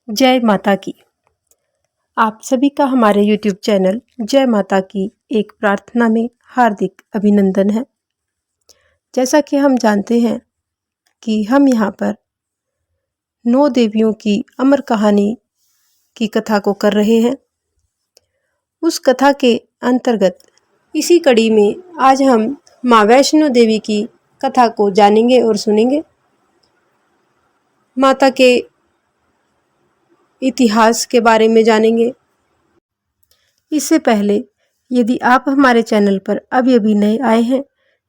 जय माता की। आप सभी का हमारे YouTube चैनल जय माता की एक प्रार्थना में हार्दिक अभिनंदन है। जैसा कि हम जानते हैं कि हम यहाँ पर 9 देवियों की अमर कहानी की कथा को कर रहे हैं। उस कथा के अंतर्गत इसी कड़ी में आज हम माँ वैष्णो देवी की कथा को जानेंगे और सुनेंगे। माता के इतिहास के बारे में जानेंगे। इससे पहले यदि आप हमारे चैनल पर अभी नए आए हैं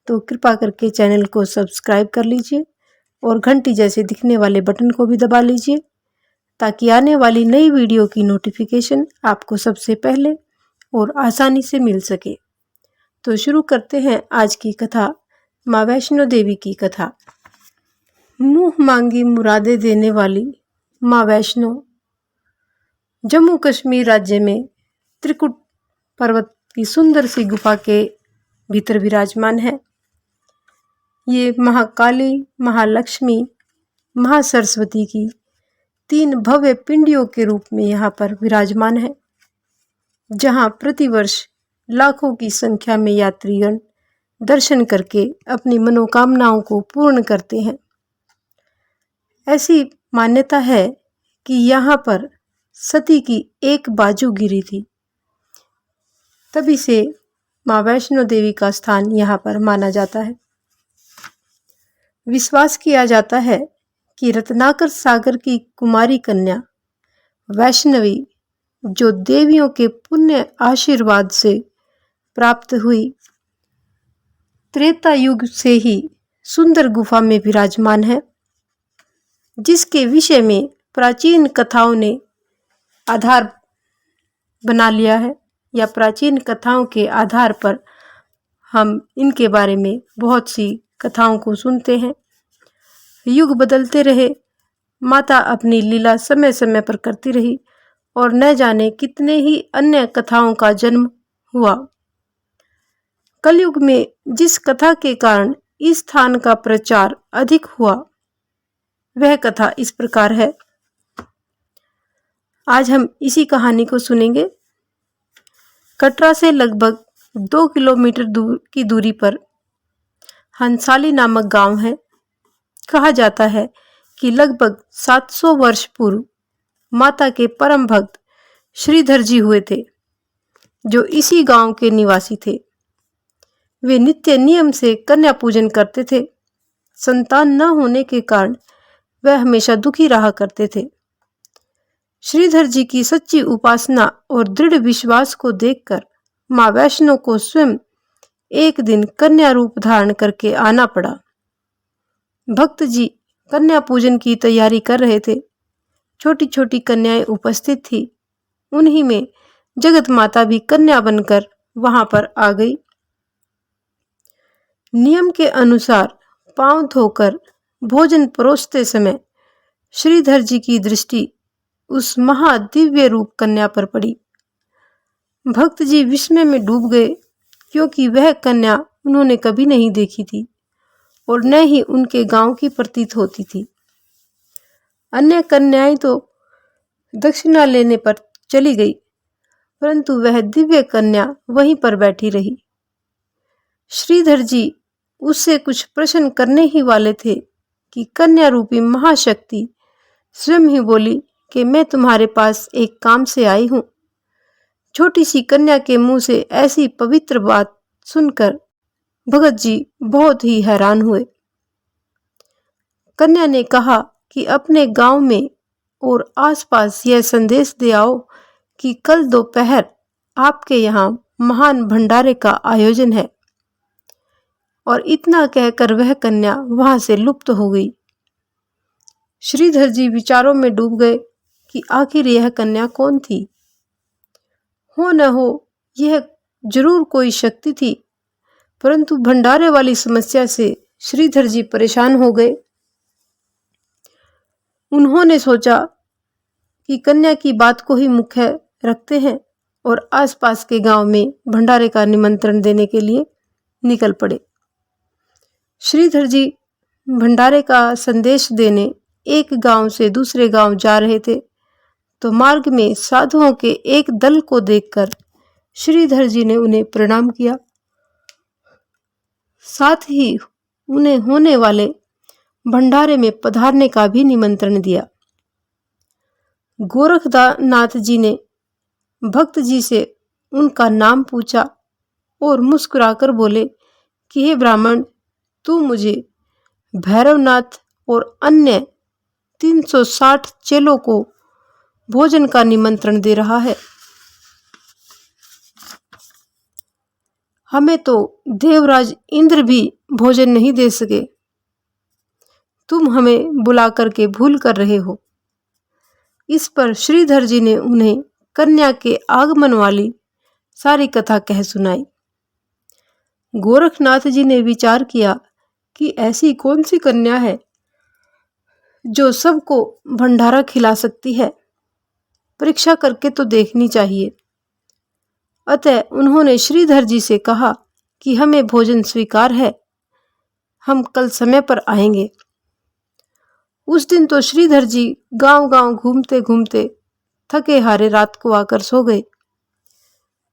तो कृपा करके चैनल को सब्सक्राइब कर लीजिए और घंटी जैसे दिखने वाले बटन को भी दबा लीजिए ताकि आने वाली नई वीडियो की नोटिफिकेशन आपको सबसे पहले और आसानी से मिल सके। तो शुरू करते हैं आज की कथा, माँ वैष्णो देवी की कथा। मुँह मांगी मुरादें देने वाली माँ वैष्णो जम्मू कश्मीर राज्य में त्रिकुट पर्वत की सुंदर सी गुफा के भीतर विराजमान है। ये महाकाली, महालक्ष्मी, महासरस्वती की 3 भव्य पिंडियों के रूप में यहाँ पर विराजमान है, जहाँ प्रतिवर्ष लाखों की संख्या में यात्रीगण दर्शन करके अपनी मनोकामनाओं को पूर्ण करते हैं। ऐसी मान्यता है कि यहाँ पर सती की एक बाजू गिरी थी, तभी से माँ वैष्णो देवी का स्थान यहाँ पर माना जाता है। विश्वास किया जाता है कि रत्नाकर सागर की कुमारी कन्या वैष्णवी, जो देवियों के पुण्य आशीर्वाद से प्राप्त हुई, त्रेता युग से ही सुंदर गुफा में विराजमान है, जिसके विषय में प्राचीन कथाओं ने आधार बना लिया है, या प्राचीन कथाओं के आधार पर हम इनके बारे में बहुत सी कथाओं को सुनते हैं। युग बदलते रहे, माता अपनी लीला समय समय पर करती रही और न जाने कितने ही अन्य कथाओं का जन्म हुआ। कलयुग में जिस कथा के कारण इस स्थान का प्रचार अधिक हुआ, वह कथा इस प्रकार है। आज हम इसी कहानी को सुनेंगे। कटरा से लगभग 2 किलोमीटर की दूरी पर हंसाली नामक गांव है। कहा जाता है कि लगभग 700 वर्ष पूर्व माता के परम भक्त श्रीधर जी हुए थे, जो इसी गांव के निवासी थे। वे नित्य नियम से कन्या पूजन करते थे। संतान न होने के कारण वह हमेशा दुखी रहा करते थे। श्रीधर जी की सच्ची उपासना और दृढ़ विश्वास को देखकर माँ वैष्णो को स्वयं एक दिन कन्या रूप धारण करके आना पड़ा। भक्त जी कन्या पूजन की तैयारी कर रहे थे। छोटी छोटी कन्याएं उपस्थित थी। उन्हीं में जगत माता भी कन्या बनकर वहां पर आ गई। नियम के अनुसार पांव धोकर भोजन परोसते समय श्रीधर जी की दृष्टि उस महादिव्य रूप कन्या पर पड़ी। भक्त जी विस्मय में डूब गए, क्योंकि वह कन्या उन्होंने कभी नहीं देखी थी और न ही उनके गांव की प्रतीत होती थी। अन्य कन्याएं तो दक्षिणा लेने पर चली गई, परंतु वह दिव्य कन्या वहीं पर बैठी रही। श्रीधर जी उससे कुछ प्रश्न करने ही वाले थे कि कन्या रूपी महाशक्ति स्वयं ही बोली कि मैं तुम्हारे पास एक काम से आई हूं। छोटी सी कन्या के मुंह से ऐसी पवित्र बात सुनकर भगत जी बहुत ही हैरान हुए। कन्या ने कहा कि अपने गांव में और आसपास यह संदेश दे आओ कि कल दोपहर आपके यहाँ महान भंडारे का आयोजन है। और इतना कहकर वह कन्या वहां से लुप्त हो गई। श्रीधर जी विचारों में डूब गए कि आखिर यह कन्या कौन थी। हो न हो यह जरूर कोई शक्ति थी, परंतु भंडारे वाली समस्या से श्रीधर जी परेशान हो गए। उन्होंने सोचा कि कन्या की बात को ही मुख्य रखते हैं और आसपास के गांव में भंडारे का निमंत्रण देने के लिए निकल पड़े। श्रीधर जी भंडारे का संदेश देने एक गांव से दूसरे गांव जा रहे थे, तो मार्ग में साधुओं के एक दल को देखकर श्रीधर जी ने उन्हें प्रणाम किया। साथ ही उन्हें होने वाले भंडारे में पधारने का भी निमंत्रण दिया। गोरखनाथ जी ने भक्त जी से उनका नाम पूछा और मुस्कुराकर बोले कि हे ब्राह्मण, तू मुझे भैरवनाथ और अन्य 360 चेलों को भोजन का निमंत्रण दे रहा है। हमें तो देवराज इंद्र भी भोजन नहीं दे सके, तुम हमें बुला करके भूल कर रहे हो। इस पर श्रीधर जी ने उन्हें कन्या के आगमन वाली सारी कथा कह सुनाई। गोरखनाथ जी ने विचार किया कि ऐसी कौन सी कन्या है जो सबको भंडारा खिला सकती है, परीक्षा करके तो देखनी चाहिए। अतः उन्होंने श्रीधर जी से कहा कि हमें भोजन स्वीकार है, हम कल समय पर आएंगे। उस दिन तो श्रीधर जी गांव-गांव घूमते घूमते थके हारे रात को आकर सो गए।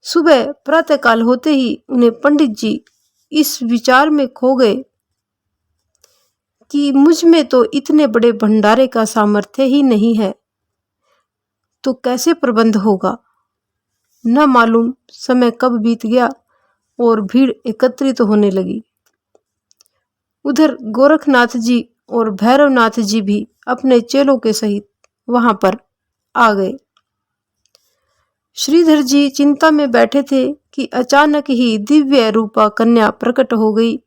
सुबह प्रातःकाल होते ही उन्हें पंडित जी इस विचार में खो गए कि मुझ में तो इतने बड़े भंडारे का सामर्थ्य ही नहीं है, तो कैसे प्रबंध होगा। न मालूम समय कब बीत गया और भीड़ एकत्रित होने लगी। उधर गोरखनाथ जी और भैरवनाथ जी भी अपने चेलों के सहित वहां पर आ गए। श्रीधर जी चिंता में बैठे थे कि अचानक ही दिव्य रूपा कन्या प्रकट हो गई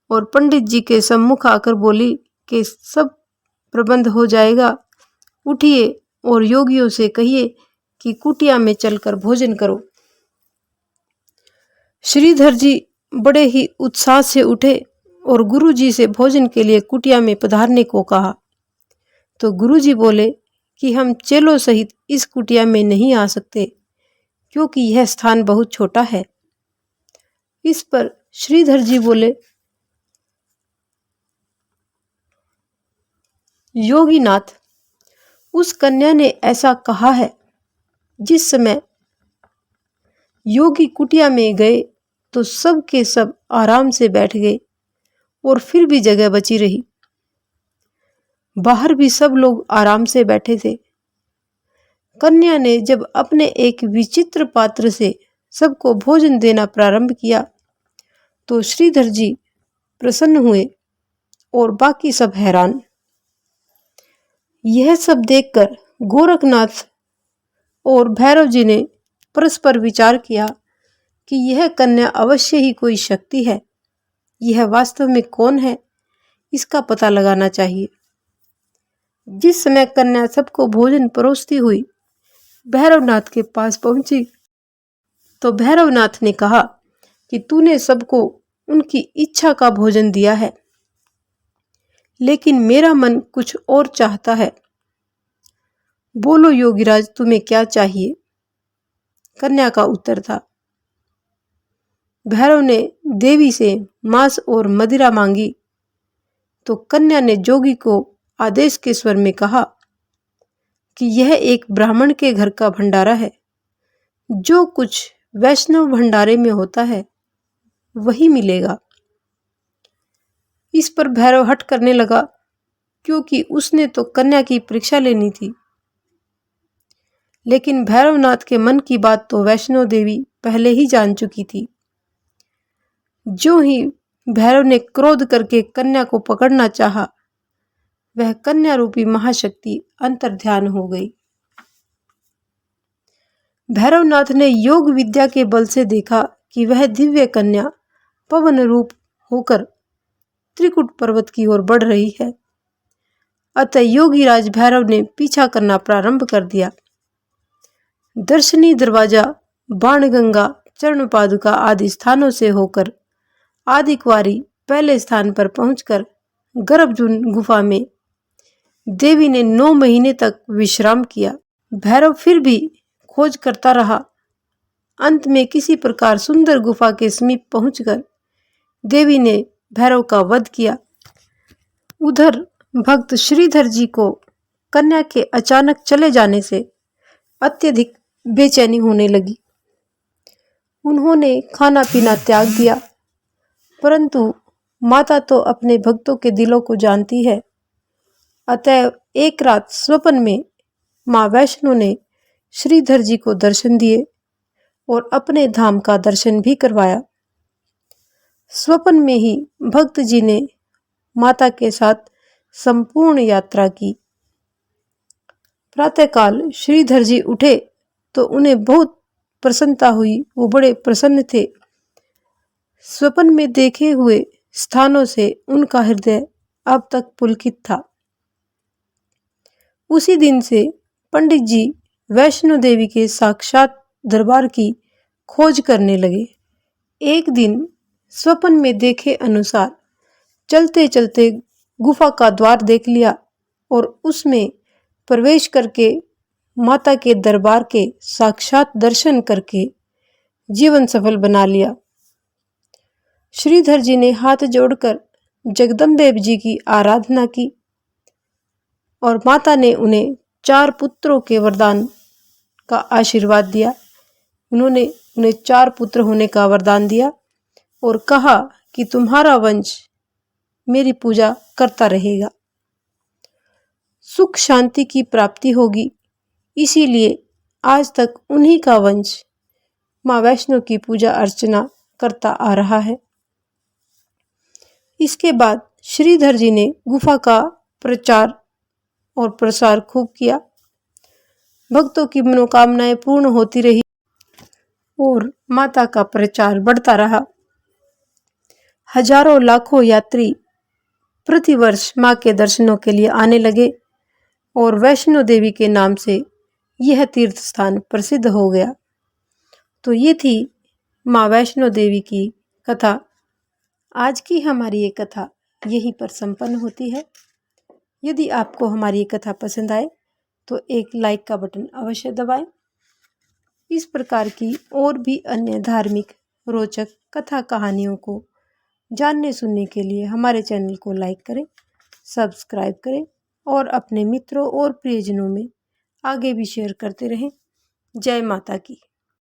और पंडित जी के सम्मुख आकर बोली कि सब प्रबंध हो जाएगा, उठिए और योगियों से कहिए कि कुटिया में चलकर भोजन करो। श्रीधर जी बड़े ही उत्साह से उठे और गुरु जी से भोजन के लिए कुटिया में पधारने को कहा। तो गुरु जी बोले कि हम चेलों सहित इस कुटिया में नहीं आ सकते, क्योंकि यह स्थान बहुत छोटा है। इस पर श्रीधर जी बोले, योगीनाथ, उस कन्या ने ऐसा कहा है। जिस समय योगी कुटिया में गए तो सब के सब आराम से बैठ गए और फिर भी जगह बची रही। बाहर भी सब लोग आराम से बैठे थे। कन्या ने जब अपने एक विचित्र पात्र से सबको भोजन देना प्रारंभ किया तो श्रीधर जी प्रसन्न हुए और बाकी सब हैरान। यह सब देखकर गोरखनाथ और भैरव जी ने परस्पर विचार किया कि यह कन्या अवश्य ही कोई शक्ति है। यह वास्तव में कौन है, इसका पता लगाना चाहिए। जिस समय कन्या सबको भोजन परोसती हुई भैरवनाथ के पास पहुंची तो भैरवनाथ ने कहा कि तूने सबको उनकी इच्छा का भोजन दिया है, लेकिन मेरा मन कुछ और चाहता है। बोलो योगीराज, तुम्हें क्या चाहिए? कन्या का उत्तर था। भैरव ने देवी से मांस और मदिरा मांगी तो कन्या ने जोगी को आदेश के स्वर में कहा कि यह एक ब्राह्मण के घर का भंडारा है। जो कुछ वैष्णव भंडारे में होता है वही मिलेगा। इस पर भैरव हट करने लगा, क्योंकि उसने तो कन्या की परीक्षा लेनी थी। लेकिन भैरवनाथ के मन की बात तो वैष्णो देवी पहले ही जान चुकी थी। जो ही भैरव ने क्रोध करके कन्या को पकड़ना चाहा, वह कन्या रूपी महाशक्ति अंतर्ध्यान हो गई। भैरवनाथ ने योग विद्या के बल से देखा कि वह दिव्य कन्या पवन रूप होकर त्रिकुट पर्वत की ओर बढ़ रही है। अतः योगीराज भैरव ने पीछा करना प्रारंभ कर दिया। दर्शनी दरवाजा, बाणगंगा, चरण पादुका आदि स्थानों से होकर आदिक्वारी पहले स्थान पर पहुंचकर गर्भजून गुफा में देवी ने 9 महीने तक विश्राम किया। भैरव फिर भी खोज करता रहा। अंत में किसी प्रकार सुंदर गुफा के समीप पहुंचकर देवी ने भैरव का वध किया। उधर भक्त श्रीधर जी को कन्या के अचानक चले जाने से अत्यधिक बेचैनी होने लगी। उन्होंने खाना पीना त्याग दिया, परंतु माता तो अपने भक्तों के दिलों को जानती है। अतएव एक रात स्वप्न में माँ वैष्णो ने श्रीधर जी को दर्शन दिए और अपने धाम का दर्शन भी करवाया। स्वप्न में ही भक्त जी ने माता के साथ संपूर्ण यात्रा की। प्रातःकाल श्रीधर जी उठे तो उन्हें बहुत प्रसन्नता हुई, वो बड़े प्रसन्न थे। स्वप्न में देखे हुए स्थानों से उनका हृदय अब तक पुलकित था। उसी दिन से पंडित जी वैष्णो देवी के साक्षात दरबार की खोज करने लगे। एक दिन स्वप्न में देखे अनुसार चलते चलते गुफा का द्वार देख लिया और उसमें प्रवेश करके माता के दरबार के साक्षात दर्शन करके जीवन सफल बना लिया। श्रीधर जी ने हाथ जोड़कर जगदम्बे जी की आराधना की और माता ने उन्हें 4 पुत्रों के वरदान का आशीर्वाद दिया। उन्होंने उन्हें 4 पुत्र होने का वरदान दिया और कहा कि तुम्हारा वंश मेरी पूजा करता रहेगा, सुख शांति की प्राप्ति होगी। इसीलिए आज तक उन्हीं का वंश माँ वैष्णो की पूजा अर्चना करता आ रहा है। इसके बाद श्रीधर जी ने गुफा का प्रचार और प्रसार खूब किया। भक्तों की मनोकामनाएं पूर्ण होती रही और माता का प्रचार बढ़ता रहा। हजारों लाखों यात्री प्रतिवर्ष माँ के दर्शनों के लिए आने लगे और वैष्णो देवी के नाम से यह तीर्थ स्थान प्रसिद्ध हो गया। तो ये थी माँ वैष्णो देवी की कथा। आज की हमारी ये कथा यहीं पर संपन्न होती है। यदि आपको हमारी ये कथा पसंद आए तो एक लाइक का बटन अवश्य दबाएं। इस प्रकार की और भी अन्य धार्मिक रोचक कथा कहानियों को जानने सुनने के लिए हमारे चैनल को लाइक करें, सब्सक्राइब करें और अपने मित्रों और प्रियजनों में आगे भी शेयर करते रहें। जय माता की।